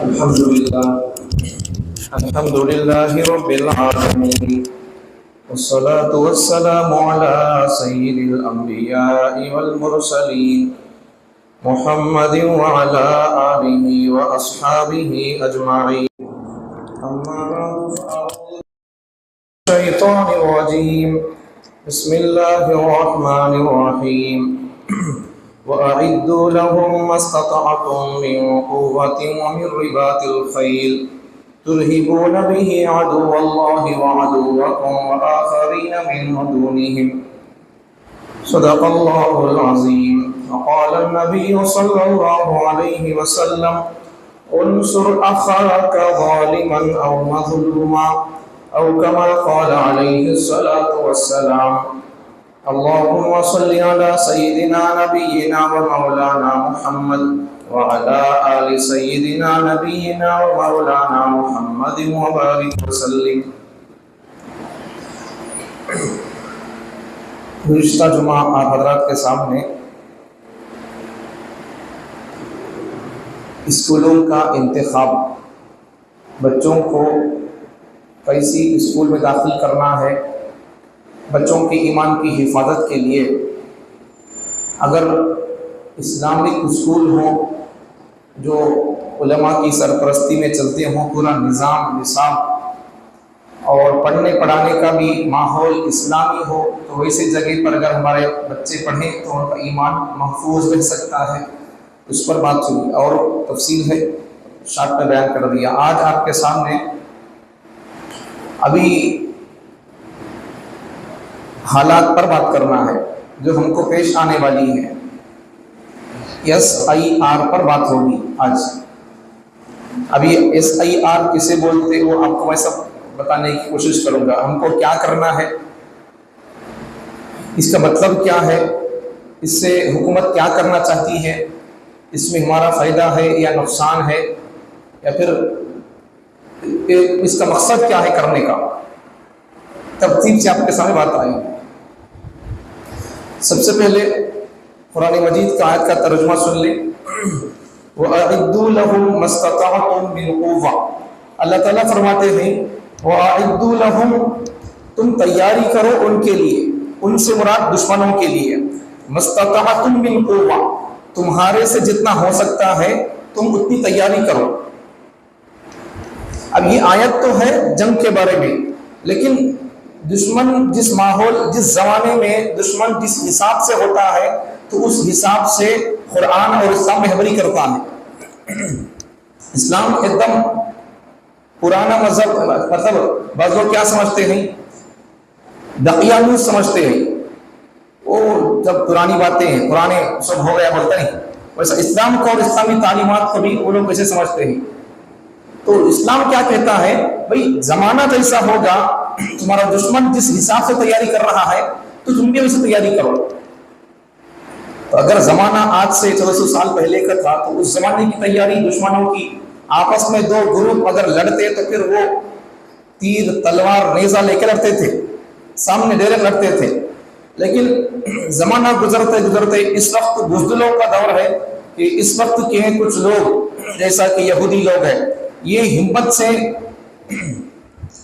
अल्हम्दुलिल्लाहि रब्बिल आलमीन वस्सलातु वस्सलामु अला सय्यिदिल अंबिया'i वल मुरसलीन मुहम्मदिन व अला आलिहि व अस्हाबिहि अजमाइन। अम्मा बअद फ़अऊज़ु बिश्शैतानिर रजीम बिस्मिल्लाहिर रहमानिर रहीम वअइद्दू लहुम मस्ततअतुम मिन क़ुव्वतिन व मिन रिबातिल ख़ैल तुरहिबून बिही अदुव्वल्लाहि व अदुव्वकुम व आखरीन मिन दूनिहिम सदक़ल्लाहुल अज़ीम। क़ाल नबी सल्लल्लाहु अलैहि वसल्लम उन्सुर अख़ाका ज़ालिमन औ मज़लूमा औ कमा क़ाल अलैहि सलातु वस्सलाम। अल्लाहुम्मा सल्लि अला सय्यिदिना नबिय्यिना व मौलाना मुहम्मद व अला आलि सय्यिदिना नबिय्यिना व मौलाना मुहम्मदिन व बारिक वसल्लिम। गुज़िश्ता जुमा आप हज़रात के सामने स्कूलों का इंतखाब, बच्चों को कैसी स्कूल में दाखिल करना है, बच्चों के ईमान की हिफाजत के लिए अगर इस्लामिक स्कूल हो जो उलमा की सरपरस्ती में चलते हों, पूरा निज़ाम निसाब और पढ़ने पढ़ाने का भी माहौल इस्लामी हो, तो वैसे जगह पर अगर हमारे बच्चे पढ़ें तो उनका ईमान महफूज रह सकता है। उस पर बात हुई और तफसील है, शार्ट में बयान कर दिया। आज आपके सामने अभी हालात पर बात करना है जो हमको पेश आने वाली है। SIR पर बात होगी आज। अभी SIR किसे बोलते हैं वो आपको मैं सब बताने की कोशिश करूंगा। हमको क्या करना है, इसका मतलब क्या है, इससे हुकूमत क्या करना चाहती है, इसमें हमारा फ़ायदा है या नुकसान है, या फिर इसका मकसद क्या है करने का, तरतीब से आपके सामने बात आई। सबसे पहले कुरान मजीद का आयत का तर्जुमा सुन लें। वअइद्दू लहुम मस्ततअतुम मिन क़ुव्वा। अल्लाह ताला फरमाते हैं वअइद्दू लहुम, तुम तैयारी करो उनके लिए, उनसे मुराद दुश्मनों के लिए। मस्ततअतुम मिन क़ुव्वा, तुम्हारे से जितना हो सकता है तुम उतनी तैयारी करो। अब ये आयत तो है जंग के बारे में, लेकिन दुश्मन जिस माहौल, जिस ज़माने में दुश्मन जिस हिसाब से होता है, तो उस हिसाब से कुरान और इस्लाम रहबरी करता है। इस्लाम एकदम पुराना मजहब, मतलब बाज़ लोग क्या समझते हैं, दकियानूस समझते हैं, वो जब पुरानी बातें हैं, पुराने सब हो गया बोलते नहीं। वैसा इस्लाम को और इस्लामी तालीमात को भी वो लोग कैसे समझते हैं। तो इस्लाम क्या कहता है, भाई ज़माना जैसा होगा, तुम्हारा दुश्मन जिस हिसाब से तैयारी कर रहा है तो तुम भी वैसे तैयारी करो। तो अगर ज़माना आज से 1400 साल पहले का था, तो उस ज़माने की तैयारी दुश्मनों की, आपस में दो ग्रुप अगर लड़ते तो फिर वो तीर तलवार नेज़ा लेकर लड़ते थे, सामने डायरेक्ट लड़ते थे। लेकिन ज़माना गुजरते गुजरते इस वक्त बुज़दिलों का दौर है कि इस वक्त के कुछ लोग, जैसा कि यहूदी लोग हैं, ये हिम्मत से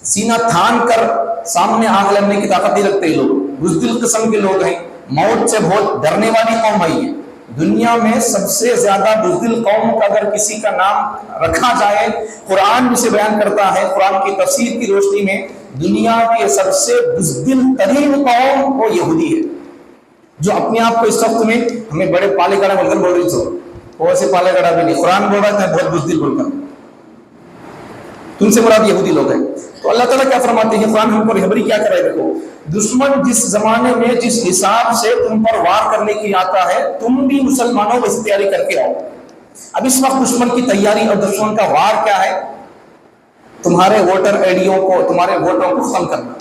सीना थान कर सामने आग लगने की ताकत नहीं रखते। लोग बुज़दिल किस्म के लोग हैं, मौत से बहुत डरने वाली कौम है। ये दुनिया में सबसे ज्यादा बुज़दिल कौम का अगर किसी का नाम रखा जाए, कुरान जिसे बयान करता है, कुरान की तफसीर की रोशनी में दुनिया की सबसे बुज़दिल तरीन कौम वो यहूदी है, जो अपने आप को इस वक्त में हमें बड़े पाले गड़ा बोलकर बोल रही थी। वो ऐसे पाले गड़ा भी नहीं, कुरान बोल रहा था बहुत बुज़दिल बोलकर, तुमसे मुराद यहूदी लोग हैं। तो अल्लाह ताला क्या फरमाते हैं, कुरान हमको रहबरी क्या कराए। देखो, दुश्मन जिस जमाने में जिस हिसाब से तुम पर वार करने की आता है, तुम भी मुसलमानों वैसी तैयारी करके आओ। अब इस वक्त दुश्मन की तैयारी और दुश्मन का वार क्या है, तुम्हारे वोटर आईडियों को, तुम्हारे वोटों को खत्म करना,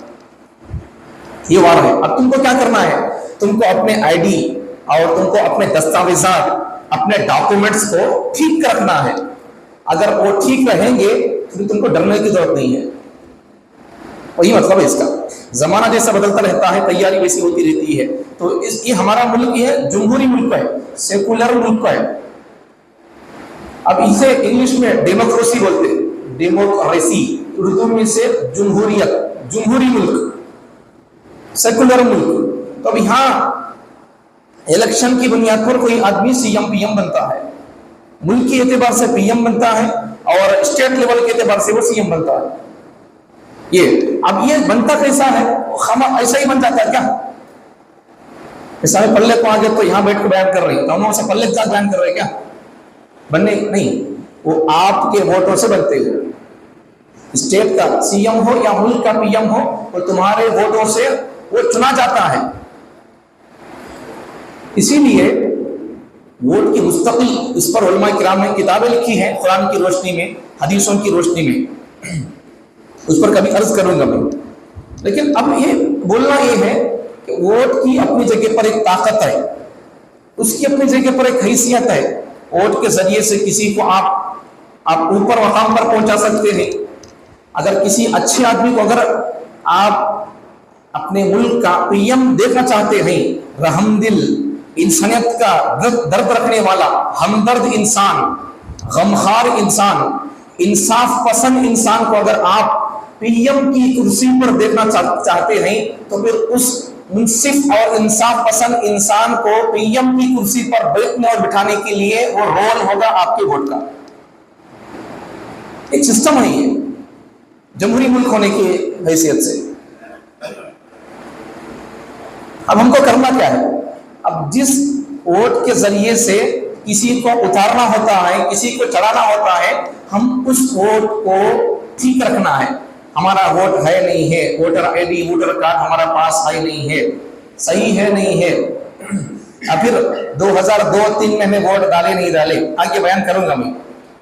ये वार है। अब तुमको क्या करना है, तुमको अपने आईडी और तुमको अपने दस्तावेजात, अपने डॉक्यूमेंट्स को ठीक रखना है। अगर वो ठीक रहेंगे तो तुमको डरने की जरूरत नहीं है। वही मतलब है इसका। जमाना जैसा बदलता रहता है, तैयारी वैसी होती रहती है। तो ये हमारा मुल्क ये जमहूरी मुल्क है, सेकुलर मुल्क है। अब इसे इंग्लिश में डेमोक्रेसी बोलते हैं, डेमोक्रेसी, उर्दू में से जमहूरियत, जमहूरी मुल्क, सेकुलर मुल्क। तो अब यहाँ इलेक्शन की बुनियाद पर कोई आदमी सीएम पीएम बनता है, मुल्क के एतबार से पीएम बनता है और स्टेट लेवल के एतबार से वो सीएम बनता है। ये अब ये बनता कैसा है, हम ऐसा ही बन जाता है क्या? इस पल्ले को आगे तो यहाँ बैठ कर बयान कर रही तो हम पल्ले के साथ बयान कर रहे क्या? बनने नहीं, वो आपके वोटों से बनते हैं। स्टेट का सीएम हो या मुल्क का पीएम हो, वो तुम्हारे वोटों से वो चुना जाता है। इसीलिए वोट की मुस्तकिल इस पर उलमा किराम ने किताबें लिखी हैं, कुरान की रोशनी में, हदीसों की रोशनी में, उस पर कभी अर्ज करूंगा मैं। लेकिन अब ये बोलना ये है कि वोट की अपनी जगह पर एक ताकत है, उसकी अपनी जगह पर एक हैसियत है। वोट के जरिए से किसी को आप ऊपर मकाम पर पहुंचा सकते हैं। अगर किसी अच्छे आदमी को अगर आप अपने मुल्क का पीएम देखना चाहते हैं, रहमदिल, इंसानियत का दर्द रखने वाला, हमदर्द इंसान, गमखार इंसान, इंसाफ पसंद इंसान को अगर आप पीएम की कुर्सी पर देखना चाहते हैं, तो फिर उस मुंसिफ और इंसाफ पसंद इंसान को पीएम की कुर्सी पर बैठने और बिठाने के लिए वो रोल होगा आपके वोट का। एक सिस्टम है ये, जमहूरी मुल्क होने की हैसियत से। अब हमको करना क्या है? अब जिस वोट के जरिए से किसी को उतारना होता है, किसी को चढ़ाना होता है, हम उस वोट को ठीक रखना है। हमारा वोट है नहीं है, वोटर आईडी, वोटर कार्ड हमारा पास है नहीं है, सही है नहीं है, या फिर 2002-3 में हमें वोट डाले नहीं डाले, आगे बयान करूंगा मैं।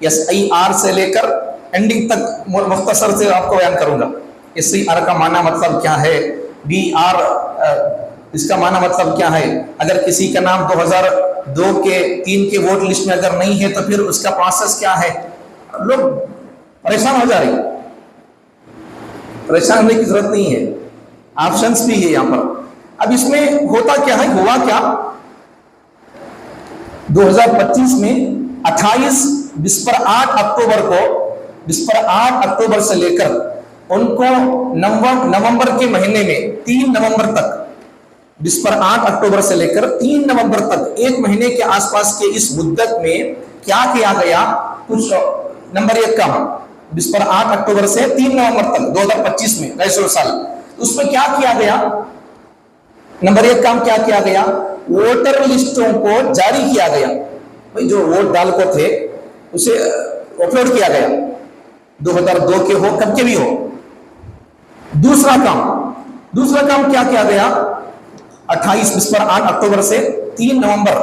SIR से लेकर एंडिंग तक मुख्तसर से आपको बयान करूंगा। SIR का माना मतलब क्या है, BR इसका माना मतलब क्या है। अगर किसी का नाम 2002 के 3 के वोट लिस्ट में अगर नहीं है तो फिर उसका प्रोसेस क्या है। लोग परेशान हो जा रहे हैं, परेशान होने की जरूरत नहीं है, ऑप्शंस भी है यहां पर। अब इसमें होता क्या है, हुआ क्या, 2025 में 8 अक्टूबर से लेकर उनको नवंबर के महीने में 3 नवंबर तक, 8 अक्टूबर से लेकर 3 नवंबर तक, 1 महीने के आसपास के इस मुद्दत में क्या किया गया। कुछ नंबर 1 काम 8 अक्टूबर से 3 नवंबर तक 2025 में, 2 साल, उसमें क्या किया गया। नंबर 1 काम क्या किया गया, वोटर लिस्टों को जारी किया गया। भाई जो वोट डाल को थे उसे अपलोड किया गया, 2002 के हो, कब के भी हो। दूसरा काम क्या किया गया, 8 अक्टूबर से 3 नवंबर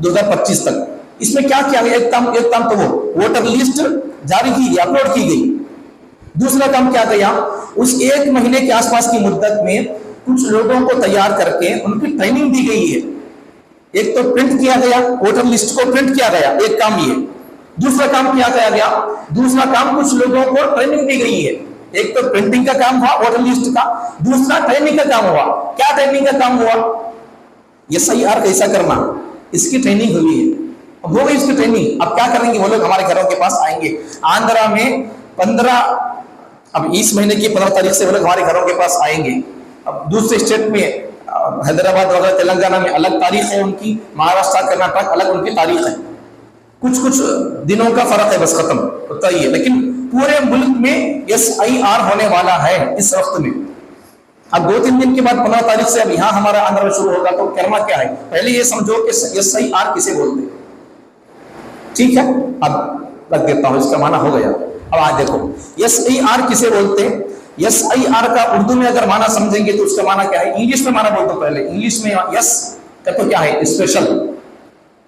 2025 तक, इसमें क्या किया गया। एक काम तो वो वोटर लिस्ट जारी की गई, अपलोड की गई। दूसरा काम क्या गया, उस 1 महीने के आसपास की मुद्दत में कुछ लोगों को तैयार करके उनकी ट्रेनिंग दी गई है। एक तो प्रिंट किया गया, वोटर लिस्ट को प्रिंट किया गया, एक काम ये। दूसरा काम क्या किया गया, दूसरा काम कुछ लोगों को ट्रेनिंग दी गई है। एक तो प्रिंटिंग का काम हुआ वोटर लिस्ट का, दूसरा ट्रेनिंग का काम हुआ। क्या ट्रेनिंग का काम हुआ, SIR कैसा करना, इसकी ट्रेनिंग हुई है। अब हो गई इसकी ट्रेनिंग, अब क्या करेंगे वो लोग हमारे घरों के पास आएंगे। आंध्रा में 15, अब इस महीने की 15 तारीख से वो लोग हमारे घरों के पास आएंगे। अब दूसरे स्टेट में हैदराबाद वगैरह तेलंगाना में अलग तारीख है उनकी, महाराष्ट्र कर्नाटक अलग उनकी तारीख है, कुछ दिनों का फर्क है, बस खत्म होता ही है। लेकिन पूरे मुल्क में SIR होने वाला है इस वक्त में। अब 2-3 दिन के बाद 15 तारीख से अब यहाँ हमारा आंध्र शुरू होगा। तो करना क्या है, पहले ये समझो कि SIR किसे बोलते हैं, ठीक है। अब रख देता हूं, इसका माना हो गया। अब आज देखो SIR किसे बोलते हैं। SIR का उर्दू में अगर माना समझेंगे तो उसका माना क्या है, इंग्लिश में माना बोल दो पहले। इंग्लिश में S का तो क्या है, स्पेशल।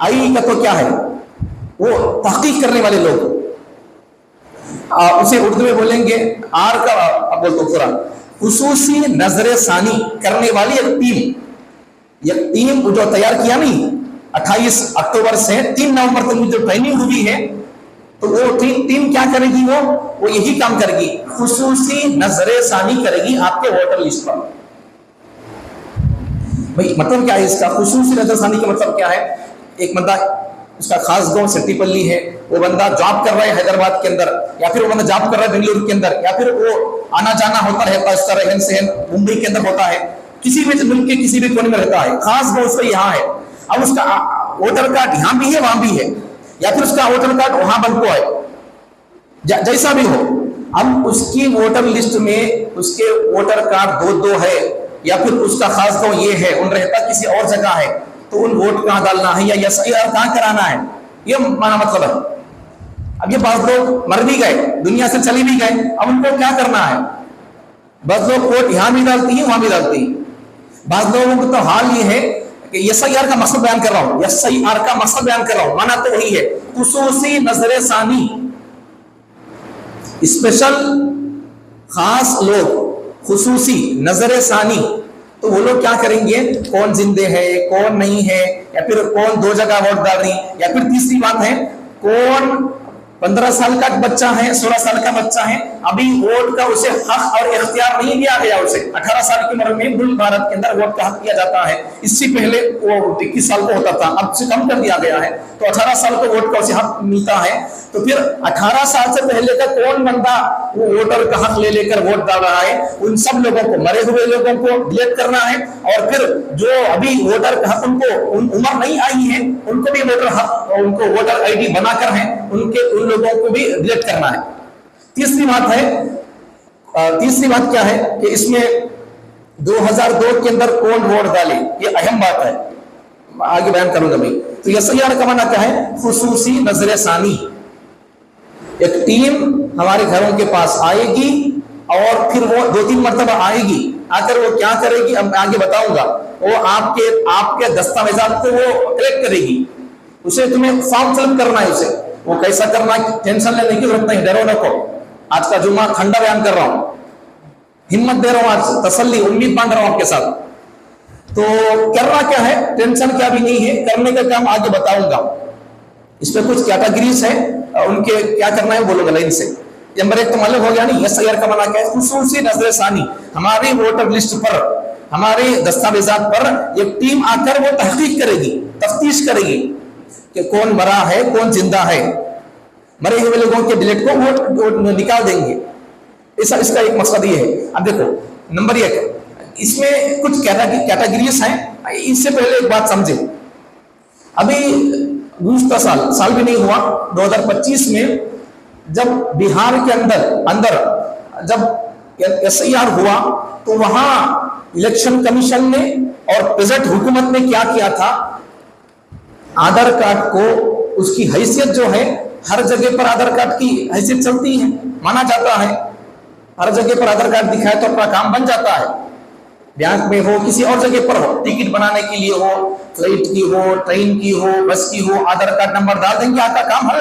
I का तो क्या है, वो तहकीक करने वाले लोग, उसे उर्दू में बोलेंगे। R का अब बोल दो पूरा, खुसूसी नजर सानी करने वाली एक टीम जो तैयार किया नहीं 28 अक्टूबर से 3 नवंबर तक जो ट्रेनिंग हुई है, तो वो टीम क्या करेगी, वो यही काम करेगी, खुसूसी नजर सानी करेगी आपके वोटर लिस्ट पर। भाई मतलब क्या है इसका, खुसूसी नजर सानी का मतलब क्या है। एक बंदा उसका खास गांव सेट्टीपल्ली है, वो बंदा जॉब कर रहा है हैदराबाद के अंदर, या फिर वो बंदा जॉब कर रहा है बेंगलुरु के अंदर, या फिर वो आना जाना होता रहता है, इस तरह रहन सहन मुंबई के अंदर होता है, किसी भी मुल्क के किसी भी कोने में रहता है, खास गांव उसका यहाँ है। अब उसका वोटर कार्ड यहाँ भी है वहां भी है, या फिर उसका वोटर कार्ड वहां बन को है, जैसा भी हो। अब उसकी वोटर लिस्ट में उसके वोटर कार्ड दो है, या फिर उसका खास गांव ये है, उन रहता किसी और जगह है, तो उन वोट कहां डालना है या SIR कहां कराना है, ये माना मतलब है। अब ये बहुत लोग मर भी गए, दुनिया से चले भी गए, अब उनको क्या करना है? बहुत लोग वोट यहां भी डालती है वहां भी डालती है। बहुत लोगों को तो हाल ये है कि SIR का मकसद बयान कर रहा हूं, SIR का मकसद बयान कर रहा हूं, माना तो वही है, खुसूसी नजरे सानी, स्पेशल खास लोग, खुसूसी नजरे सानी। तो वो लोग क्या करेंगे, कौन जिंदे है कौन नहीं है, या फिर कौन दो जगह वोट डाल रही, या फिर तीसरी बात है कौन 15 साल का बच्चा है 16 साल का बच्चा है, अभी वोट का उसे हक और इख्तियार नहीं दिया गया, उसे 18 साल की उम्र में मुल्क भारत के अंदर वोट का हक दिया जाता है। इससे पहले वो 21 साल को होता था, अब से कम कर दिया गया है, तो 18 साल को वोट का उसे हक मिलता है। तो फिर 18 साल से पहले का कौन बंदा वो वोटर का हक ले लेकर वोट डाल रहा है, उन सब लोगों को, मरे हुए लोगों को डिलीट करना है, और फिर जो अभी वोटर का हक उनको उम्र नहीं आई है उनको भी वोटर हक, उनको वोटर ID बनाकर है उनके, उन लोगों को भी डिलीट करना है। तीसरी बात है, तीसरी बात क्या है कि इसमें 2002 के अंदर कौन वोट डाले, ये अहम बात है, आगे बयान करूंगा भाई। तो SIR का माना क्या है, खुसूसी नजर सानी। एक टीम हमारे घरों के पास आएगी और फिर वो 2-3 मरतबा आएगी, आकर वो क्या करेगी अब आगे बताऊंगा, वो आपके दस्तावेजात को वो कलेक्ट करेगी, उसे तुम्हें फॉर्म फिलअप करना है, उसे वो कैसा करना है टेंशन लेने की जरूरत नहीं, डरो नको। आज का जुम्मा खंडा बयान कर रहा हूं, हिम्मत दे रहा हूं, आज तसल्ली उम्मीद बांध रहा हूं आपके साथ। तो करना क्या है, टेंशन क्या भी नहीं है, करने का काम आगे बताऊंगा। इसमें कुछ कैटेगरीज है, उनके क्या करना है बोलूंगा लाइन से। नंबर 1 तो मालूम हो गया नहीं, SIR का माना क्या है, खुसूसी नजर सानी। हमारी वोटर लिस्ट पर, हमारे दस्तावेजात पर एक टीम आकर वो तहकीक करेगी, तफ्तीश करेगी कि कौन मरा है कौन जिंदा है, मरे हुए लोगों के डिलीट को वो निकाल देंगे। इसका एक मकसद ये है। अब देखो नंबर 1, इसमें कुछ कैटेगरीज हैं। इससे पहले एक बात समझे, अभी गुज़श्ता साल भी नहीं हुआ, 2025 में जब बिहार के अंदर जब SIR हुआ, तो वहां इलेक्शन कमीशन ने और प्रेजेंट हुकूमत ने क्या किया था, आधार कार्ड को उसकी हैसियत जो है, हर जगह पर आधार कार्ड की हैसियत चलती है, माना जाता है, हर जगह पर आधार कार्ड दिखाए तो अपना काम बन जाता है। बैंक में हो किसी और जगह पर हो, टिकट बनाने के लिए हो, फ्लाइट की हो, ट्रेन की हो, बस की हो, आधार कार्ड नंबर डाल देंगे, आपका काम हल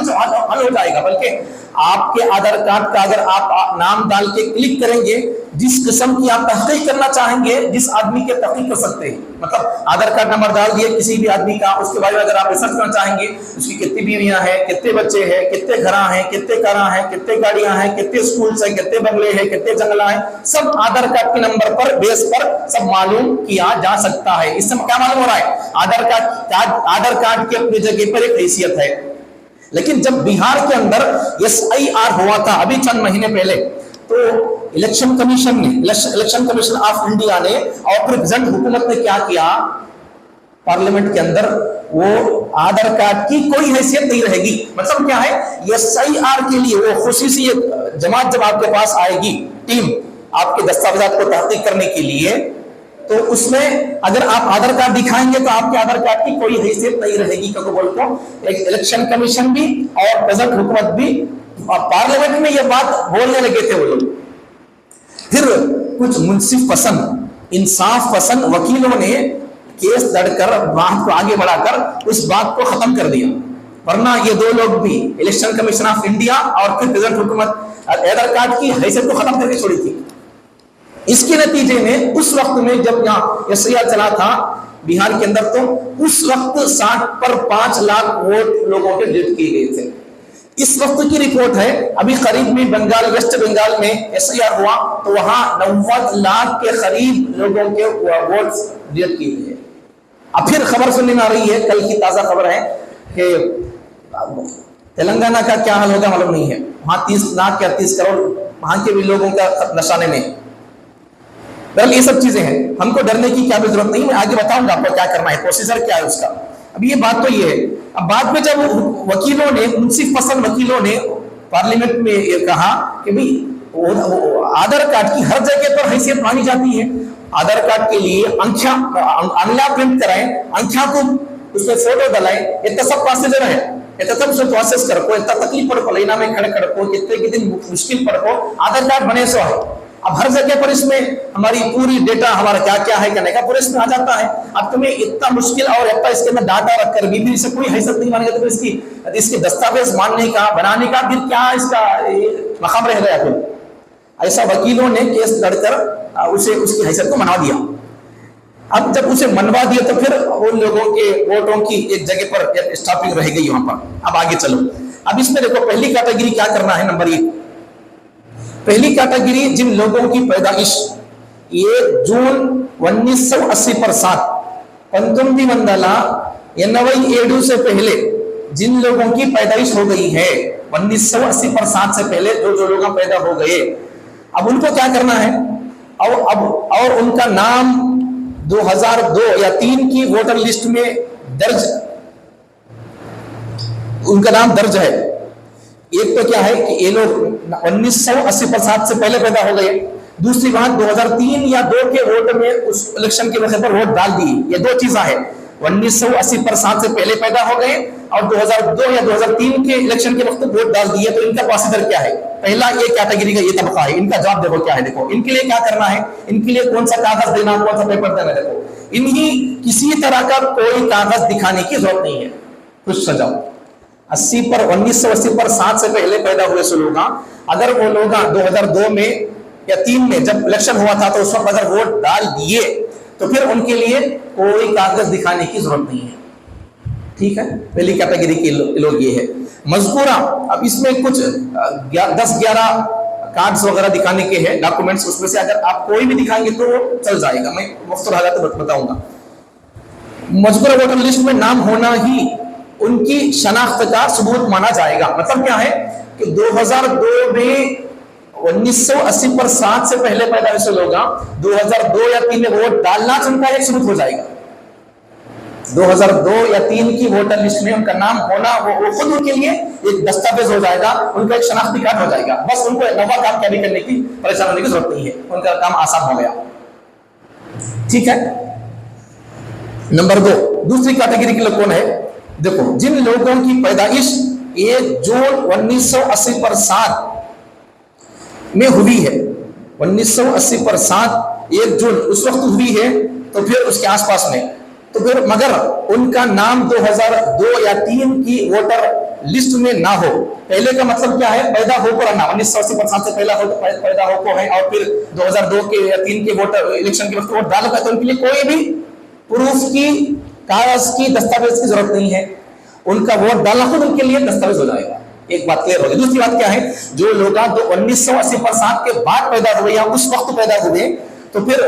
हो जाएगा। बल्कि आपके आधार कार्ड का अगर आप नाम डाल के क्लिक करेंगे, जिस किस्म की आप तहकीक करना चाहेंगे, जिस आदमी के तहकीक कर सकते हैं, मतलब आधार कार्ड नंबर डाल दिए किसी भी आदमी का, उसके बारे में अगर आप रिसर्च करना चाहेंगे, उसकी कितनी बीवियां हैं, कितने बच्चे हैं, कितने घर हैं, कितने कारां हैं, कितने गाड़ियां हैं, कितने स्कूल हैं, कितने बंगले हैं, कितने जंगला हैं, सब आधार कार्ड के नंबर पर बेस पर सब मालूम किया जा सकता है। इससे क्या मालूम हो रहा है, आधार कार्ड की अपनी जगह पर एक हैसियत है। लेकिन जब बिहार के अंदर SIR हुआ था अभी चंद महीने पहले, तो इलेक्शन कमीशन ऑफ इंडिया ने और प्रेजेंट हुकूमत ने क्या किया, पार्लियामेंट के अंदर वो आधार कार्ड की कोई हैसियत नहीं रहेगी। मतलब क्या है, SIR के लिए वो खुसूसी जमात जब आपके पास आएगी, टीम आपके दस्तावेजात को तहकीक करने के लिए, तो उसमें अगर आप आधार कार्ड दिखाएंगे तो आपके आधार कार्ड की कोई हैसियत नहीं रहेगी। क्योंकि बोलते इलेक्शन कमीशन भी और प्रेजेंट हुकूमत भी पार्लियामेंट में ये बात बोलने लगे थे वो लोग। फिर कुछ मुंसिफ पसंद, इंसाफ पसंद वकीलों ने केस लड़कर बात को आगे बढ़ाकर उस बात को खत्म कर दिया, वरना ये दो लोग भी, इलेक्शन कमीशन ऑफ इंडिया और फिर प्रेजेंट हुकूमत, आधार कार्ड की हैसियत को खत्म करके छोड़ी थी। इसके नतीजे में उस वक्त में जब यहाँ SIR चला था बिहार के अंदर, तो उस वक्त 60 पर 5 लाख वोट लोगों के डिलीट किए गए थे। इस वक्त की रिपोर्ट है, अभी करीब में बंगाल, वेस्ट बंगाल में SIR हुआ, तो वहां 90 लाख के करीब लोगों के वोट डिलीट किए गए। अब फिर खबर सुनने में आ रही है, कल की ताजा खबर है कि तेलंगाना का क्या हाल होगा मालूम नहीं है, वहां 30 लाख या 30 करोड़ वहां के भी लोगों का नशाने में। बहरहाल ये सब चीजें हैं, हमको डरने की क्या भी जरूरत नहीं, मैं आगे बताऊंगा आपको क्या करना है, प्रोसीजर क्या है उसका। अब ये बात तो ये है, अब बाद में जब वकीलों ने, मुंसिफ पसंद वकीलों ने पार्लियामेंट में ये कहा कि भाई आधार कार्ड की हर जगह पर हैसियत मानी जाती है, आधार कार्ड के लिए अंगला प्रिंट कराएं, अंगठा को उसमें फोटो डलाएं, इतना सब प्रोसीजर है, इतना सब उसमें प्रोसेस करो, इतना तकलीफ पड़को, लाइना में खड़े खड़को, कितने के दिन मुश्किल पड़को, आधार कार्ड बने सो है। अब हर जगह पर इसमें हमारी पूरी डेटा हमारा क्या क्या है करने का पूरे इसमें आ जाता है। अब तुम्हें इतना मुश्किल और इतना इसके अंदर डाटा रखकर भी इससे कोई हैसियत नहीं मानेगा, तो इसकी दस्तावेज मानने का, बनाने का फिर क्या इसका मकाम रह गया। फिर ऐसा वकीलों ने केस लड़कर उसे उसकी हैसियत को मना दिया। अब जब उसे मनवा दिया तो फिर उन लोगों के वोटों की एक जगह पर स्टॉपिंग रह गई वहां पर। अब आगे चलो, अब इसमें देखो पहली कैटेगरी क्या करना है, नंबर 1 पहली कैटेगरी जिन लोगों की पैदाइश 1 जून 1980 पर 1987 से पहले जिन लोगों की पैदाइश हो गई है 1980 पर 7 से पहले जो लोग पैदा हो गए, अब उनको क्या करना है, और उनका नाम 2002 या 3 की वोटर लिस्ट में दर्ज, उनका नाम दर्ज है। एक तो क्या है कि ये लोग 1980 पर 7 से पहले पैदा हो गए, दूसरी बात 2003 या 2 के वोट में उस इलेक्शन के वक्त पर वोट डाल दिए। ये दो चीजें हैं, 1980 पर 7 से पहले पैदा हो गए और 2002 या 2003 के इलेक्शन के वक्त वोट डाल दिए। तो इनका प्रोसीजर क्या है, पहला ये कैटेगरी का ये तबका है, इनका जवाब देखो क्या है। देखो इनके लिए क्या करना है, इनके लिए कौन सा कागज देना, कौन सा पेपर देना। देखो इन्हीं किसी तरह का कोई कागज दिखाने की जरूरत नहीं है, कुछ सजाओ 1980 पर 7 से पहले पैदा हुए सो लोग, अगर वो लोग 2002 में या 3 में जब इलेक्शन हुआ था तो उस वक्त अगर वोट डाल दिए तो फिर उनके लिए कोई कागज दिखाने की जरूरत नहीं है। ठीक है, पहली कैटेगरी के लोग ये है। मजकूरा, अब इसमें कुछ 10-11 कार्ड्स वगैरह दिखाने के हैं, डॉक्यूमेंट्स, उसमें से अगर आप कोई भी दिखाएंगे तो चल जाएगा, मैं मुख्तसर हालत बताऊंगा। मजकूरा वोटर लिस्ट में नाम होना ही उनकी शनाख्त का सबूत माना जाएगा। मतलब क्या है कि 2002 में 1980 पर 7 से पहले पैदा हुए लोग 2002 या 3 में वोट डालना उनका एक सबूत हो जाएगा। 2002 या 3 की वोटर लिस्ट में उनका नाम होना वो खुद उनके लिए एक दस्तावेज हो जाएगा, उनका एक शनाख्ती कार्ड हो जाएगा। बस उनको नवा काम कैरी करने की, परेशान होने की जरूरत नहीं है, उनका काम आसान हो गया। ठीक है, नंबर 2 दूसरी कैटेगरी के लोग कौन है, देखो जिन लोगों की पैदाइश 1 जून 1980 पर 7 में हुई है, 1980 पर 7 1 जून उस वक्त हुई है, तो फिर उसके आसपास में, तो फिर मगर उनका नाम 2002 या 3 की वोटर लिस्ट में ना हो। पहले का मतलब क्या है, पैदा होकर ना, 1980 पर 7 से पहला पैदा होकर है और फिर 2002 के या 3 के वोटर इलेक्शन के वक्त वोट डाला है, तो उनके लिए कोई भी प्रूफ की, कागज की, दस्तावेज की जरूरत नहीं है। उनका वोट डालना खुद उनके लिए दस्तावेज हो जाएगा। एक बात क्लियर होगी। दूसरी बात क्या है, जो लोग 1980 पर 7 के बाद पैदा हुए या उस वक्त पैदा हुए, तो फिर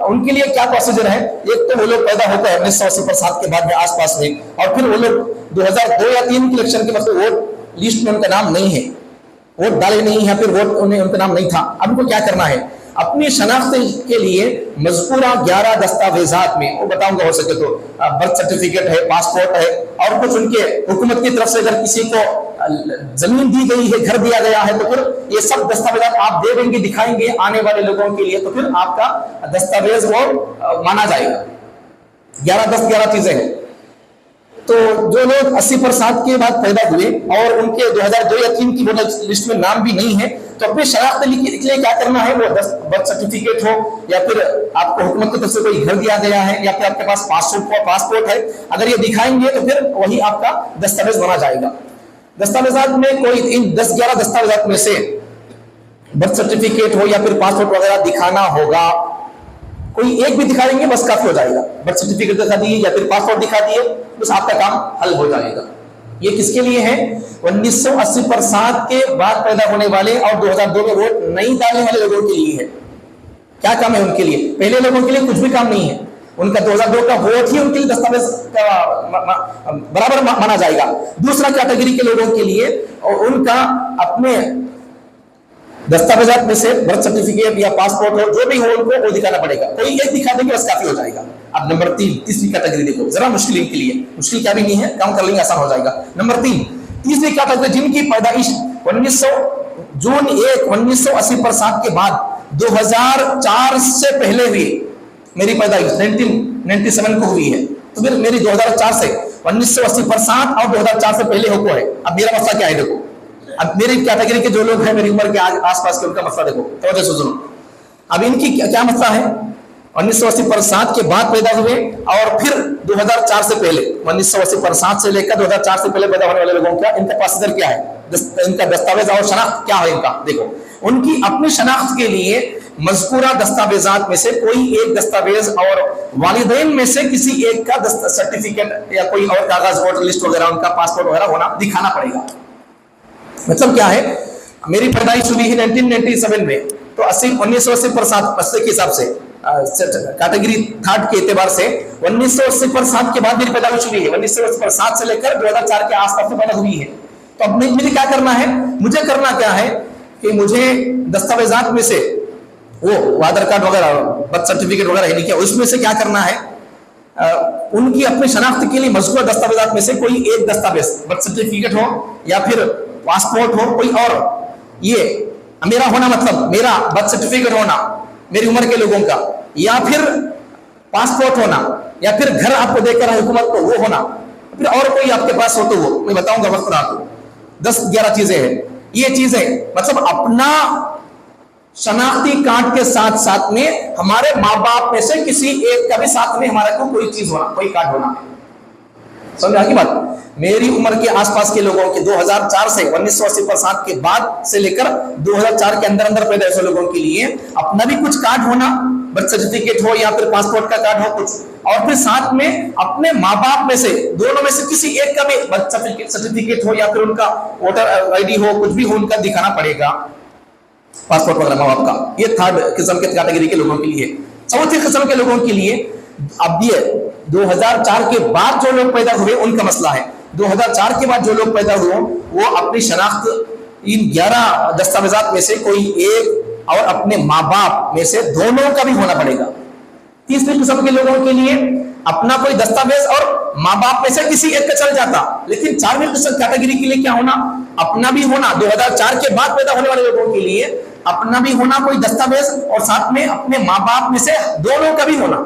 उनके लिए क्या प्रोसीजर है। एक तो वो लोग पैदा होकर 1980 पर 7 के बाद में आसपास में, और फिर वो लोग 2002 या 3 के इलेक्शन के वक्त वोट लिस्ट में उनका नाम नहीं है, वोट डाले नहीं है, फिर वोट उनका नाम नहीं था। अब उनको क्या करना है, अपनी शनाख्त के लिए मज़कूरा 11 दस्तावेजात में, वो बताऊंगा हो सके तो बर्थ सर्टिफिकेट है, पासपोर्ट है, और कुछ उनके हुकूमत की तरफ से अगर किसी को जमीन दी गई है, घर दिया गया है, तो फिर ये सब दस्तावेजात आप दे देंगे, दिखाएंगे आने वाले लोगों के लिए, तो फिर आपका दस्तावेज वो माना जाएगा। 11 चीजें हैं। तो जो लोग 80 पर 7 के बाद पैदा हुए और उनके 2002 या 3 की वोटर लिस्ट में नाम भी नहीं है, तो अपनी शनाख्त के लिए क्या करना है, वो बर्थ सर्टिफिकेट हो, या फिर आपको हुकूमत की तरफ से कोई घर दिया गया है, या फिर आपके पास पासपोर्ट है, अगर ये दिखाएंगे तो फिर वही आपका दस्तावेज बना जाएगा। दस्तावेजात में कोई इन 10-11 दस्तावेजात में से बर्थ सर्टिफिकेट हो या फिर पासपोर्ट वगैरह दिखाना होगा। कोई एक भी दिखा देंगे बस काफी हो जाएगा। बर्थ सर्टिफिकेट दिखा दिए या फिर पासपोर्ट दिखा दिए, बस आपका काम हल हो जाएगा। ये किसके लिए है, 1980 पर 7 के बाद पैदा होने वाले और 2002 में वोट नहीं डालने वाले लोगों के लिए है। क्या काम है उनके लिए, पहले लोगों के लिए कुछ भी काम नहीं है। उनका 2002 का वोट ही उनके लिए दस्तावेज का बराबर माना जाएगा। दूसरा कैटेगरी के लोगों के लिए और उनका अपने दस्तावेजात में से बर्थ सर्टिफिकेट या पासपोर्ट हो, जो भी हो, उनको वो दिखाना पड़ेगा। कोई एक दिखा देंगे बस काफी हो जाएगा। अब नंबर 3 तीसरी कैटेगरी देखो, जरा मुश्किल इनके लिए, मुश्किल क्या भी नहीं है, काम कर लेंगे, आसान हो जाएगा। नंबर 3 तीसरी कैटेगरी जिनकी पैदाइश 1900 जून 1 1980 पर 7 के बाद 2004 से पहले हुई, मेरी पैदाइश 1997 को हुई है, तो फिर मेरी 2004 से 1980 पर 7 और 2004 से पहले हो को है। अब मेरा मसला क्या है देखो, अब मेरी कैटेगरी के जो लोग हैं मेरी उम्र के आसपास के, उनका मसला देखो, तो सुनो। अब इनकी क्या मसला है, 1980 पर 7 के बाद पैदा हुए और फिर 2004 से पहले, 1980 पर 7 से लेकर 2004 से पहले पैदा होने वाले लोगों का इनका प्रोसीजर क्या है, इनका दस्तावेज और शनाख्त क्या है इनका देखो। उनकी अपनी शनाख्त के लिए मज़कूरा दस्तावेजात में से कोई एक दस्तावेज और वालिदैन में से किसी एक का सर्टिफिकेट या कोई और कागज, वोटर लिस्ट वगैरह, उनका पासपोर्ट वगैरह होना दिखाना पड़ेगा। मतलब क्या है, मेरी पैदाइश हुई है 1997 में, तो 1980 पर 7 के हिसाब से कैटेगरी थर्ड के एतबार से 1980 पर 7 के बाद मेरी पैदाइश हुई है, 1980 पर 7 से लेकर 2004 के आसपास में पैदा हुई है। तो अब मुझे क्या करना है, मुझे करना क्या है कि मुझे दस्तावेजात में से वो आधार कार्ड वगैरह, बर्थ सर्टिफिकेट वगैरह है नहीं क्या, उसमें से क्या करना है, उनकी अपनी शनाख्त के लिए मज़कूर दस्तावेजात में से कोई एक दस्तावेज, बर्थ सर्टिफिकेट हो या फिर पासपोर्ट हो, कोई और, ये मेरा होना मतलब मेरा बर्थ सर्टिफिकेट होना मेरी उम्र के लोगों का, या फिर पासपोर्ट होना, या फिर घर आपको देकर हुकूमत को वो होना, फिर और कोई आपके पास हो तो वो मैं बताऊंगा वक्त रात को। 10-11 चीजें हैं ये चीजें, मतलब अपना शनाख्ती कार्ड के साथ साथ में हमारे माँ बाप में से किसी एक का भी साथ में हमारे को कोई चीज होना, कोई कार्ड होना। समझ आगे बात। मेरी उम्र के आसपास के लोगों के 2004 से 1980 पर 7 के बाद से लेकर 2004 के अंदर पैदा हुए लोगों के लिए अपना भी कुछ कार्ड होना, बर्थ सर्टिफिकेट हो या फिर पासपोर्ट का कार्ड हो कुछ, और फिर साथ में अपने माँ बाप में से दोनों में से किसी एक का भी बर्थ सर्टिफिकेट हो या फिर उनका वोटर आईडी हो, कुछ भी हो, उनका दिखाना पड़ेगा, पासपोर्ट वगैरह माँ बाप का। ये थर्ड किस्म के कैटेगरी के लोगों के लिए। चौथे किस्म के लोगों के लिए अब ये 2004 के बाद जो लोग पैदा हुए उनका मसला है। 2004 के बाद जो लोग पैदा हुए वो अपनी शनाख्त इन 11 दस्तावेजात में से कोई एक और अपने माँ बाप में से दोनों का भी होना पड़ेगा। तीसरी किस्म के लोगों के लिए अपना कोई दस्तावेज और माँ बाप में से किसी एक का चल जाता, लेकिन 4वीं कैटेगरी के लिए क्या होना, अपना भी होना, 2004 के बाद पैदा होने वाले लोगों के लिए अपना भी होना कोई दस्तावेज और साथ में अपने माँ बाप में से दोनों का भी होना।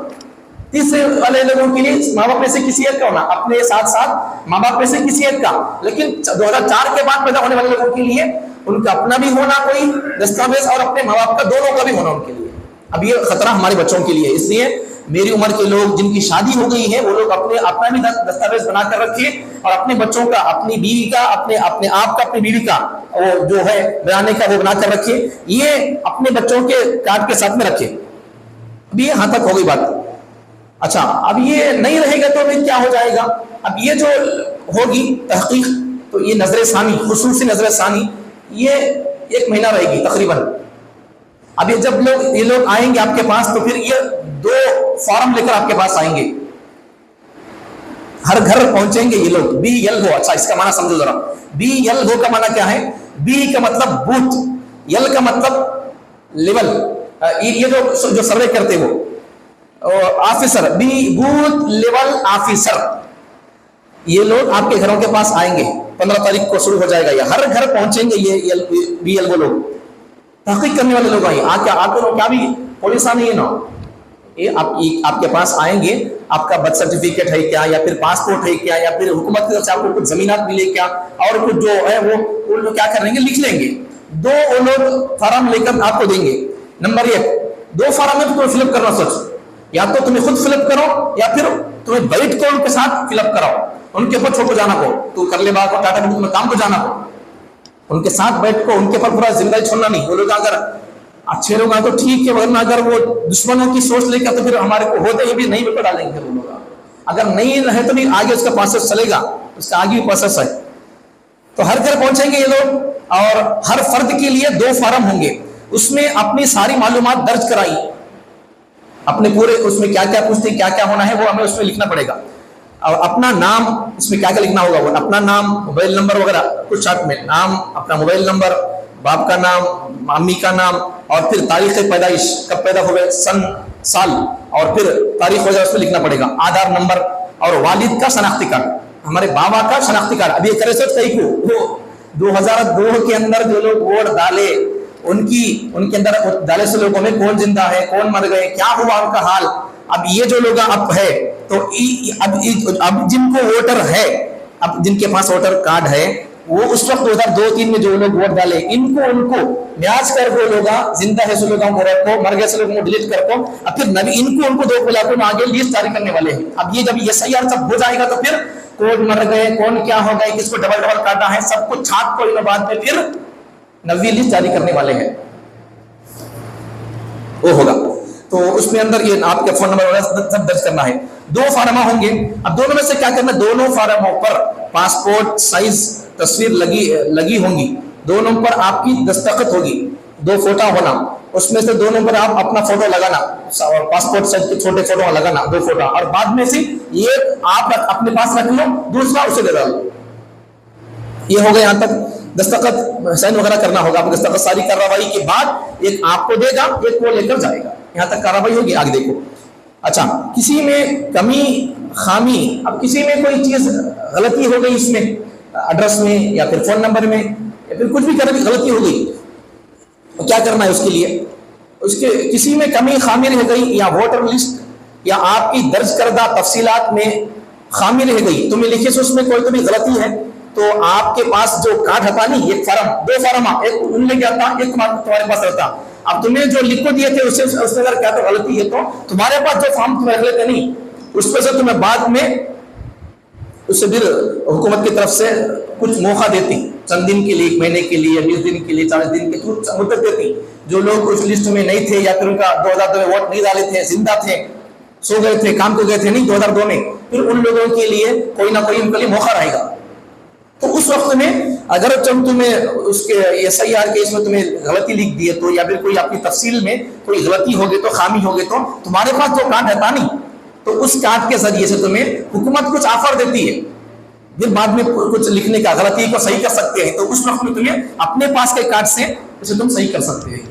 तीसरे वाले लोगों के लिए माँ बाप में से किसी एक का होना, अपने साथ साथ माँ बाप में से किसी एक का। लेकिन 2004 के बाद पैदा होने वाले लोगों के लिए उनका अपना भी होना कोई दस्तावेज और अपने माँ बाप का दोनों का भी होना उनके लिए। अब ये खतरा हमारे बच्चों के लिए, इसलिए मेरी उम्र के लोग जिनकी शादी हो गई है वो लोग अपना भी दस्तावेज बनाकर रखिए और अपने बच्चों का, अपनी बीवी का, अपने आप का, अपनी बीवी का वो जो है बनाने का वो बनाकर रखिए, ये अपने बच्चों के कार्ड के साथ में रखिए। अब ये यहाँ तक हो गई बात। अच्छा, अब ये नहीं रहेगा तो फिर क्या हो जाएगा, अब ये जो होगी तहकीक, तो ये नजर सानी, खुसूसी नजर सानी, ये 1 महीना रहेगी तकरीबन। अब ये जब ये लोग आएंगे आपके पास तो फिर ये 2 फॉर्म लेकर आपके पास आएंगे, हर घर पहुंचेंगे ये लोग। BLO, अच्छा इसका माना समझो जरा। BLO का माना क्या है, B का मतलब बूथ, L का मतलब लेवल, ये जो सर्वे करते वो ऑफिसर, बूथ लेवल ऑफिसर, ये लोग आपके घरों के पास आएंगे। 15 तारीख को शुरू हो जाएगा, ये हर घर पहुंचेंगे ये BLO लोग, तहकीक करने वाले लोग आके क्या भी पुलिस नहीं है ना, ये आपके पास आएंगे, आपका बर्थ सर्टिफिकेट है क्या, या फिर पासपोर्ट है क्या, या फिर हुकूमत की तरफ से आपको कुछ जमीनात मिले क्या, और कुछ जो है वो लोग क्या करेंगे, लिख लेंगे। 2 वो लोग फॉर्म लेकर आपको देंगे। नंबर 1, 2 फॉर्म में तुम्हें फिलअप करना सोच, या तो तुम्हें खुद फिलअप करो या फिर तुम्हें बैठ कर उनके साथ फिलअप कराओ, उनके ऊपर छोड़ को जाना को, तो कर ले बात टाटा ग्रुप में काम को जाना को, उनके साथ बैठ को उनके पर पूरा जिम्मेदारी छोड़ना नहीं। वो लोग अगर अच्छे लोग आए तो ठीक है, वरना अगर वो दुश्मनों की सोच लेकर तो फिर हमारे को होते ही भी नहीं बेटा डालेंगे वो लोग। अगर नहीं रहे तो भी आगे उसका प्रोसेस चलेगा, उसका आगे भी प्रोसेस है। तो हर घर पहुंचेंगे ये लोग और हर फर्द के लिए 2 फॉर्म होंगे, उसमें अपनी सारी मालूमात दर्ज कराई। अपने पूरे उसमें क्या क्या पूछते हैं, क्या क्या होना है वो हमें उसमें लिखना पड़ेगा। और अपना नाम, इसमें क्या क्या लिखना होगा, वो अपना नाम, मोबाइल नंबर वगैरह कुछ शर्त में, नाम, अपना मोबाइल नंबर, बाप का नाम, मम्मी का नाम, और फिर तारीख पैदाइश, कब पैदा हो गए, सन, साल, और फिर तारीख वगैरह उसमें लिखना पड़ेगा। आधार नंबर और वालिद का शनाख्ती कार्ड, हमारे बाबा का शनाख्ती कार्ड। अभी करे सो कई को वो 2002 के अंदर जो लोग वोट डाले उनके अंदर डाले से लोगों में कौन जिंदा है, कौन मर गए, क्या हुआ उनका हाल। अब ये जो लोग अब है तो अब जिनको वोटर है, अब जिनके पास वोटर कार्ड है, वो उस वक्त 2002-3 में जो लोग वोट डाले, उनको न्याज कर वो लोग जिंदा है, लोगों को रखो, मर गए से लोगों को डिलीट कर को, अब फिर नबी उनको 2 इलाकों में आगे लिस्ट जारी करने वाले हैं। अब ये जब SIR सब हो जाएगा तो फिर कौन मर गए, कौन क्या हो गए, किसको डबल काटा है, सब कुछ छाप को बाद में फिर नवी लिस्ट जारी करने वाले हैं, वो होगा। तो उसमें अंदर ये आपके फोन नंबर सब दर्ज करना है। 2 फार्मा होंगे। अब दोनों में से क्या करना, दोनों फार्मों पर पासपोर्ट साइज तस्वीर लगी होंगी, दोनों पर आपकी दस्तखत होगी, 2 फोटो होना, उसमें से दोनों पर आप अपना फोटो लगाना, पासपोर्ट साइज के छोटे फोटो लगाना, 2 फोटो, और बाद में से एक आप अपने पास रख लो, दूसरा उसे दे डालो। ये हो गया, यहां तक दस्तखत साइन वगैरह करना होगा। आप दस्तखत सारी कार्रवाई के बाद एक आपको देगा, एक वो लेकर जाएगा, यहां तक कार्रवाई होगी। आगे देखो, अच्छा, किसी में कमी खामी, अब किसी में कोई चीज गलती हो गई, इसमें एड्रेस में या फिर फोन नंबर में या फिर कुछ भी गलती हो गई, तो क्या करना है उसके लिए, उसके किसी में कमी खामी रह गई, या वोटर लिस्ट या आपकी दर्ज करदा तफसीलात में खामी रह गई, तुम्हें लिखे से उसमें कोई तुम्हें गलती है, तो आपके पास जो कार्ड हटा नहीं, एक फार्म, 2 फार्म, एक उनने क्या था, एक तुम्हारे पास रहता। अब तुम्हें जो लिख को दिए थे उससे अगर क्या तो गलती है, तो तुम्हारे पास जो फॉर्म तुम्हें रख लेते नहीं, उस पर से तुम्हें बाद में उससे फिर हुकूमत की तरफ से कुछ मौका देती, चंद दिन के लिए, 1 महीने के लिए, 20 दिन के लिए, 40 दिन के कुछ मुद्दत देती। जो लोग उस लिस्ट में नहीं थे या फिर उनका 2002 में वोट नहीं डाले थे, जिंदा थे, सो गए थे, काम को गए थे नहीं 2002 में, फिर उन लोगों के लिए कोई ना कोई उनके लिए मौका रहेगा। तो उस वक्त में अगर जब तुम्हें उसके SIR के इसमें तुम्हें गलती लिख दी है, तो या फिर कोई आपकी तफसील में कोई गलती होगी, तो खामी होगी, तो तुम्हारे पास जो कार्ड रहता नहीं, तो उस कार्ड के जरिए से तुम्हें हुकूमत कुछ ऑफर देती है, फिर बाद में कुछ लिखने का, गलती को सही कर सकते हैं, तो उस वक्त में तुम्हें अपने पास के कार्ड से उसे तुम सही कर सकते हैं,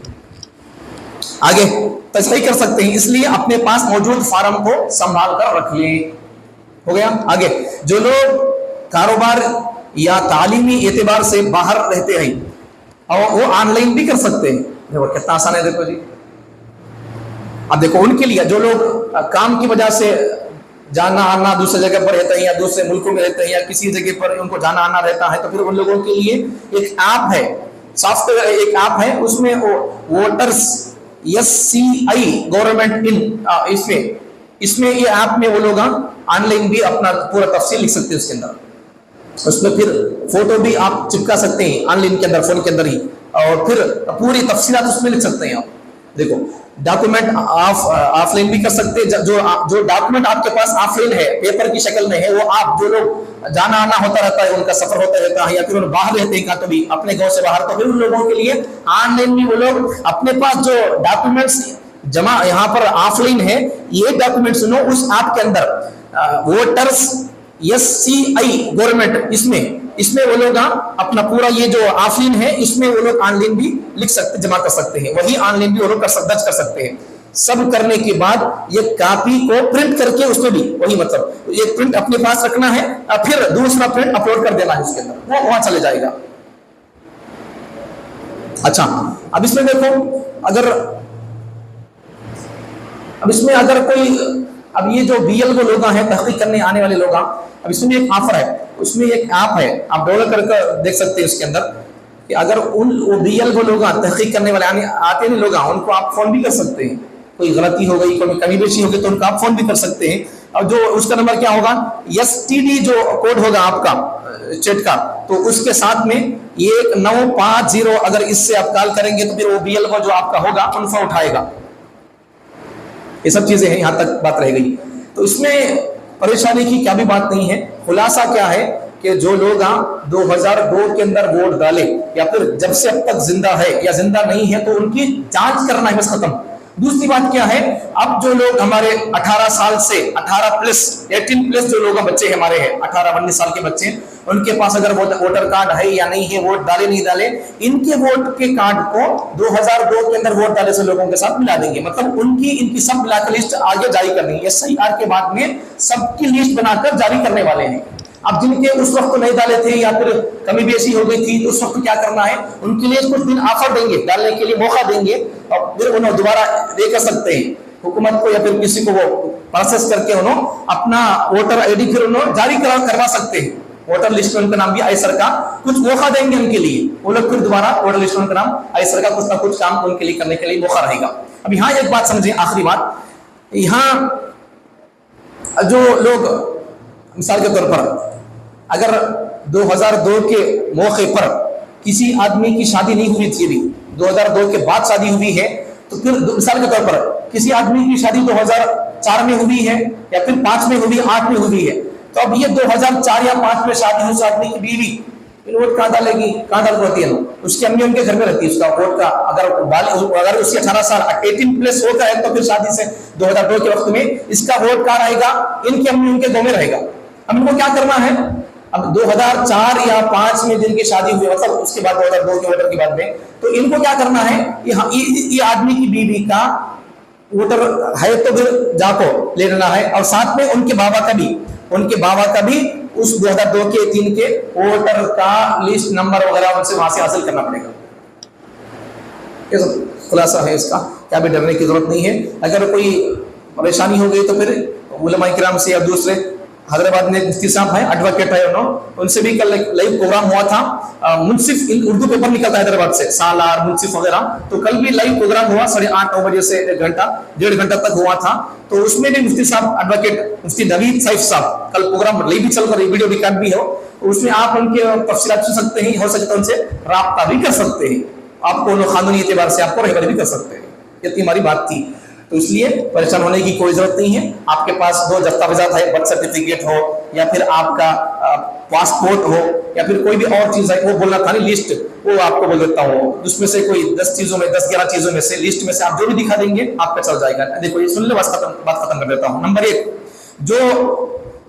आगे तो सही कर सकते हैं। इसलिए अपने पास मौजूद फार्म को संभाल कर रख लें। हो गया। आगे, जो लोग कारोबार या तालीमी एतबार से बाहर रहते हैं, और वो ऑनलाइन भी कर सकते हैं। देखो कितना आसान है, देखो जी। अब देखो उनके लिए जो लोग काम की वजह से जाना आना दूसरी जगह पर रहते हैं, या दूसरे मुल्कों में रहते हैं, या किसी जगह पर उनको जाना आना रहता है, तो फिर उन लोगों के लिए एक ऐप है, सॉफ्टवेयर एक ऐप है, उसमें वोटर्स SCI गवर्नमेंट इन, इसमें ये ऐप में वो लोग ऑनलाइन भी अपना पूरा तफसील लिख सकते हैं उसके अंदर। उसमें फिर फोटो भी आप चिपका सकते हैं ऑनलाइन के अंदर, फोन के अंदर ही, और फिर पूरी तफसीलात उसमें लिख सकते हैं आप। देखो डॉक्यूमेंट ऑफलाइन भी कर सकते हैं, जो डॉक्यूमेंट आपके पास ऑफलाइन है, पेपर की शक्ल में है, वो आप जो लोग जाना आना होता रहता है, उनका सफर होता रहता है, या फिर बाहर रहते हैं तो भी अपने गांव से बाहर, तो फिर उन लोगों के लिए ऑनलाइन भी वो लोग अपने पास जो डॉक्यूमेंट्स जमा यहाँ पर ऑफलाइन है, ये डॉक्यूमेंट्स उस ऐप के अंदर वोटर्स SCI गवर्नमेंट, इसमें वो लोग अपना पूरा ये जो ऑफलाइन है, इसमें वो लोग ऑनलाइन भी लिख सकते, जमा कर सकते हैं, वही ऑनलाइन भी वो लोग दर्ज कर सकते हैं। सब करने के बाद ये कॉपी को प्रिंट करके उसमें भी वही, मतलब ये प्रिंट अपने पास रखना है, और फिर दूसरा प्रिंट अपलोड कर देना है उसके अंदर, वो वहां चले जाएगा। अच्छा, अब इसमें देखो, अब इसमें अगर कोई, अब ये जो BLO लोग हैं, तहकीक करने आने वाले लोग, अब इसमें एक ऑफर है, उसमें एक ऐप है, आप डाउनलोड करके देख सकते हैं उसके अंदर, कि अगर उन BLO लोग तहकीक करने वाले आते हैं लोग, उनको आप फोन भी कर सकते हैं, कोई गलती हो गई, कोई कमी बेशी हो गई, तो उनको आप फोन भी कर सकते हैं। और जो उसका नंबर क्या होगा, STD जो कोड होगा आपका चैट का, तो उसके साथ में 1950, अगर इससे आप कॉल करेंगे तो फिर वो BLO जो आपका होगा उनका उठाएगा। ये सब चीजें हैं, यहां तक बात रह गई। तो इसमें परेशानी की क्या भी बात नहीं है। खुलासा क्या है कि जो लोग 2002 के अंदर वोट डाले, या फिर जब से अब तक जिंदा है या जिंदा नहीं है, तो उनकी जांच करना है, बस खत्म। दूसरी बात क्या है, अब जो लोग हमारे 18 साल से 18 प्लस 18 प्लस जो लोग बच्चे हमारे हैं, 18-19 साल के बच्चे, उनके पास अगर वोटर कार्ड है या नहीं है, वोट डाले नहीं डाले, इनके वोट के कार्ड को 2002 के अंदर वोट डाले से लोगों के साथ मिला देंगे। मतलब इनकी सब मिलाकर लिस्ट आगे जारी कर देंगे। SIR के बाद में सबकी लिस्ट बनाकर जारी करने वाले हैं। अब जिनके उस वक्त नहीं डाले थे या फिर कमी बेसी हो गई थी, तो उस वक्त क्या करना है, उनके लिए कुछ दिन ऑफर देंगे, डालने के लिए मौका देंगे, और फिर उन्हें दोबारा दे कर सकते हैं हुकूमत को या फिर किसी को, वो प्रोसेस करके उन्होंने अपना वोटर ID फिर उन्होंने जारी करवा सकते हैं। वोटर लिस्ट में उनका नाम भी आयसर का कुछ मौका देंगे उनके लिए, वो लोग फिर दोबारा वोटर लिस्ट में उनका नाम आयसर का कुछ ना कुछ काम उनके लिए करने के लिए मौका रहेगा। अब यहाँ एक बात समझें, आखिरी बात, यहाँ जो लोग मिसाल के तौर पर अगर 2002 के मौके पर किसी आदमी की शादी नहीं हुई थी, अभी 2002 के बाद शादी हुई है, तो फिर मिसाल के तौर पर किसी आदमी की शादी 2004 में हुई है या फिर 5 में हुई, 8 में हुई है, तो अब ये 2004 या 5 में शादी हुई उस आदमी की बीवी वोट कहाँ डालेगी, कहाँ डाल पाती है? उसकी अम्मी उनके घर में रहती है, उसका वोट का अगर उसकी 18 साल 18 प्लस होता है, तो फिर शादी से 2002 के वक्त में इसका वोट कहाँ रहेगा, इनकी अम्मी उनके दो में रहेगा। अब इनको क्या करना है, अब 2004 या 5 में जिनकी शादी हुई, मतलब उसके बाद 2002 के वोटर के बाद में, तो इनको क्या करना है, ये आदमी की बीवी का वोटर है तो फिर जाको ले लेना है, और साथ में उनके बाबा का भी उस 2002 के 3 के वोटर का लिस्ट नंबर वगैरह उनसे वहां से हासिल करना पड़ेगा। ये सब खुलासा है इसका, क्या भी डरने की जरूरत नहीं है। अगर कोई परेशानी हो गई तो फिर उलमा किराम से या दूसरे हैदराबाद में मुफ्ती साहब है, एडवोकेट है, उनसे भी कल लाइव प्रोग्राम हुआ था। मुंसिफ उर्दू पेपर निकलता है हैदराबाद से, सालार मुंसिफ वगैरह, तो कल भी लाइव प्रोग्राम हुआ 8:30-9 बजे से 1 घंटा तक हुआ था। तो उसमें भी मुफ्ती साहब एडवोकेट मुफ्ती नवीद सैफ साहब कल प्रोग्राम लाइव भी चल कर वीडियो रिकॉर्ड भी हो, उसमें आप उनके तफसीलात सुन सकते हैं, हो सके तो उनसे राब्ता भी कर सकते हैं, आपको कानूनी एतबार से आपको रहबर भी कर सकते हैं। ये हमारी बात थी, तो इसलिए परेशान होने की कोई जरूरत नहीं है। आपके पास 2 दस्तावेजात है, बर्थ सर्टिफिकेट हो या फिर आपका पासपोर्ट हो या फिर कोई भी और चीज है, वो बोलना था नहीं, लिस्ट वो आपको बोल देता हूँ, उसमें से कोई 10 चीजों में 10-11 चीजों में से लिस्ट में से आप जो भी दिखा देंगे आपका चल जाएगा। देखो ये सुन लो, बात खत्म कर देता हूँ। नंबर 1 जो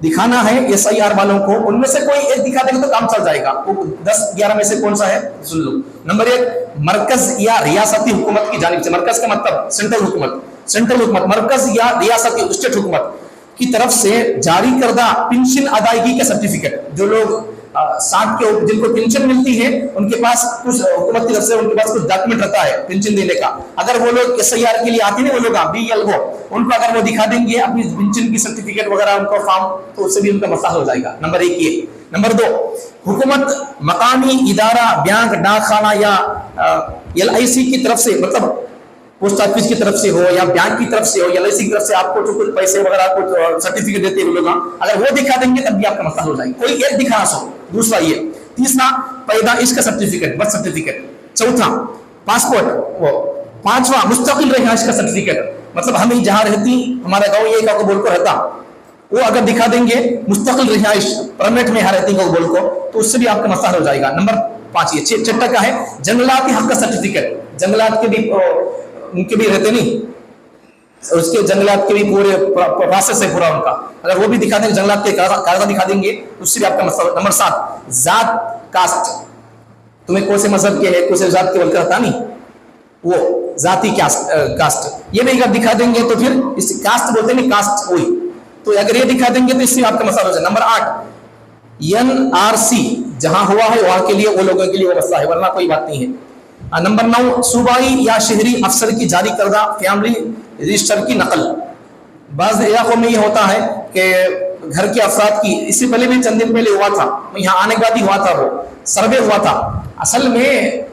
दिखाना है SIR वालों को, उनमें से कोई एक दिखा देंगे तो काम चल जाएगा। वो 10-11 में से कौन सा है सुन लो। नंबर 1 मरकज या रियासती हुकूमत की जानिब से, मरकज का मतलब सेंट्रल हुकूमत, मरकज या रियासती स्टेट हुकूमत की तरफ से जारी करदा पेंशन अदायगी का सर्टिफिकेट, जो लोग 60 के जिनको पेंशन मिलती है उनके पास कुछ हुकूमत की तरफ से उनके पास कुछ डॉक्यूमेंट रहता है पेंशन देने का, अगर वो लोग SIR के लिए आते हैं वो लोग BLO, उनको अगर वो दिखा देंगे अपनी पेंशन की सर्टिफिकेट वगैरह उनको फॉर्म, तो उससे भी उनका मसला हो जाएगा। नंबर 1 ये। नंबर 2 हुकूमत मकामी इदारा, बैंक, डाकखाना या LIC की तरफ से, मतलब पोस्ट ऑफिस की तरफ से हो या बैंक की तरफ से हो या LIC की तरफ से आपको जो कुछ पैसे वगैरह कुछ सर्टिफिकेट देते हैं लोग, अगर वो दिखा देंगे तब भी आपका मसला हो जाएगा। कोई एक दिखा सो, दूसरा ये। तीसरा पैदाइश का सर्टिफिकेट, बर्थ सर्टिफिकेट। चौथा पासपोर्ट। वो 5वां मुस्तकिल रिहाइश का सर्टिफिकेट, मतलब हम जहाँ रहती हमारा गाँव ये का बोल को रहता, वो अगर दिखा देंगे मुस्तकिल रिहाइश परमानेंट में यहाँ रहती बोल को, तो उससे भी आपका मसला हो जाएगा। नंबर 5 ये। छठा का है जंगलाती हक का सर्टिफिकेट, जंगलात के भी उनके भी रहते नहीं, उसके जंगलात के भी पूरे प्रोसेस है पूरा उनका, अगर वो भी दिखा देंगे, जंगलात के कागजात दिखा देंगे, उससे भी आपका मसला। नंबर 7 जात कास्ट, तुम्हें कौन से मजहब के है, कौन से जात के बोलकर रहता नहीं, वो जाति कास्ट, ये भी अगर दिखा देंगे तो फिर इस कास्ट बोलते नहीं, कास्ट वही, तो अगर ये दिखा देंगे तो इससे आपका मसला हो जाए। नंबर 8 NRC, जहां हुआ है वहां के लिए, वो लोगों के लिए वो मसला है, वरना कोई बात नहीं है। नंबर 9 सूबाई या शहरी अफसर की जारी करदा फैमिली रजिस्टर की नकल। बाज़ इलाकों में ये होता है कि घर के अफराद की, इससे पहले भी चंद दिन पहले हुआ था, यहाँ आने के बाद ही हुआ था, वो सर्वे हुआ था। असल में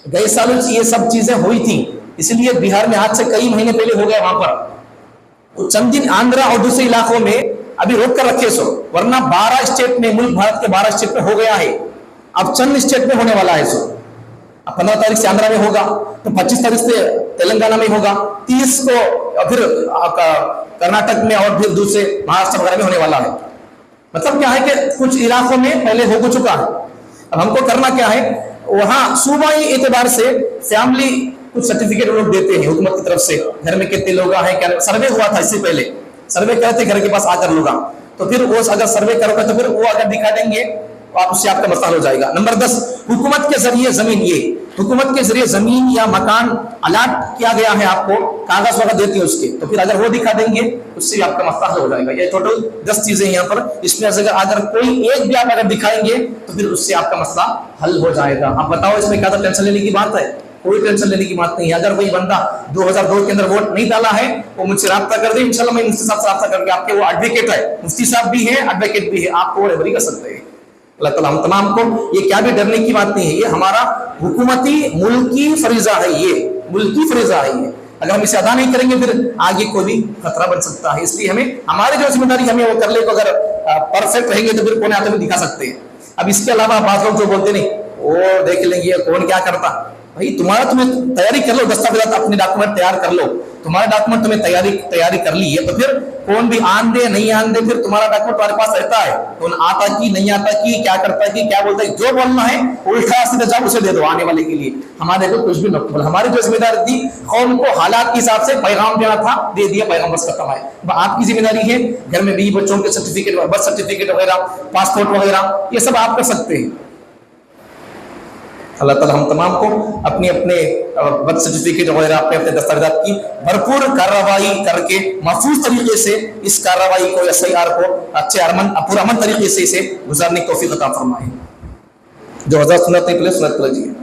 गए साल ये सब चीजें हुई थी, इसलिए बिहार में आज से कई महीने पहले हो गए वहां पर, तो चंद दिन आंध्रा और दूसरे इलाकों में अभी रोक कर रखे सो, वरना 12 स्टेट में, मुल्क भारत के 12 स्टेट में हो गया है, अब चंद स्टेट में होने वाला है। सो 15 तारीख से आंध्रा में होगा, तो 25 तारीख से तेलंगाना में होगा, 30 को फिर कर्नाटक में और फिर दूसरे महाराष्ट्र वगैरह में होने वाला है। मतलब क्या है कि कुछ इलाकों में पहले हो चुका है, अब हमको करना क्या है, वहां सूबाई एतबार से फैमिली कुछ सर्टिफिकेट वो लोग देते हैं हुकूमत की तरफ से, घर में कितने लोग हैं, क्या सर्वे हुआ था इससे पहले, सर्वे करते घर के पास आकर लोग, तो फिर वो अगर सर्वे करोगे तो फिर वो अगर दिखा देंगे तो आप उससे आपका मसला हो जाएगा। नंबर 10, हुकूमत के जरिए जमीन, ये हुकूमत के जरिए जमीन या मकान अलाट किया गया है आपको, कागज वगैरह देते हैं उसके, तो फिर अगर वो दिखा देंगे उससे भी आपका मसला हो जाएगा। ये टोटल 10 चीजें यहाँ पर, इसमें अगर कोई एक भी आप अगर दिखाएंगे तो फिर उससे आपका मसला हल हो जाएगा। आप बताओ इसमें क्या टेंशन लेने की बात है? कोई टेंशन लेने की बात नहीं है। अगर कोई बंदा 2002 के अंदर वोट नहीं डाला है वो मुझसे राब्ता कर दे, इंशाल्लाह मैं मुफ्ती साहब से राब्ता करके, आपके वो एडवोकेट है, मुफ्ती साहब भी है, एडवोकेट भी है, आपको वो रेफरी कर सकते हैं। अल्लाह ताला हम तमाम को, ये क्या भी डरने की बात नहीं है, ये हमारा हुकूमती मुल्की फरीजा है, ये मुल्की फरीजा है ये। अगर हम इसे अदा नहीं करेंगे फिर आगे कोई भी खतरा बन सकता है। इसलिए हमें हमारी जो जिम्मेदारी हमें वो कर ले, तो अगर परफेक्ट रहेंगे तो फिर कौन आते दिखा सकते हैं। अब इसके अलावा बात लोग जो बोलते नहीं वो देख लेंगे कौन क्या करता, भाई तुम्हें तैयारी कर लो, दस्तावेजात अपने डॉक्यूमेंट तैयार कर लो, तुम्हारा डॉक्यूमेंट तुम्हें तैयारी कर ली है तो फिर कौन भी आन दे नहीं आन दे, फिर तुम्हारा डॉक्यूमेंट तुम्हारे पास रहता है, कौन आता की नहीं आता की, क्या करता है की क्या बोलता है, जो बोलना है उल्टा सीधा जाओ उसे दे दो आने वाले के लिए। हमारे को कुछ भी न, हमारी जो जिम्मेदारी थी कौम को हालात के हिसाब से पैगाम देना था, दे दिया, पैगाम बस खत्म है। आपकी जिम्मेदारी है घर में बीवी बच्चों के सर्टिफिकेट, बर्थ सर्टिफिकेट वगैरह, पासपोर्ट वगैरह, ये सब आप कर सकते हैं। अल्लाह ताला हम तमाम को अपने अपने बर्थ सर्टिफिकेट वगैरह, अपने अपने दस्तावेजात की भरपूर कार्रवाई करके महफूज तरीके से इस कार्रवाई को, SIR को अच्छे पुरअमन तरीके से इसे गुजारने की तौफीक अता फरमाए। जो हज़रत सुन्नत है सुन्नत कीजिए।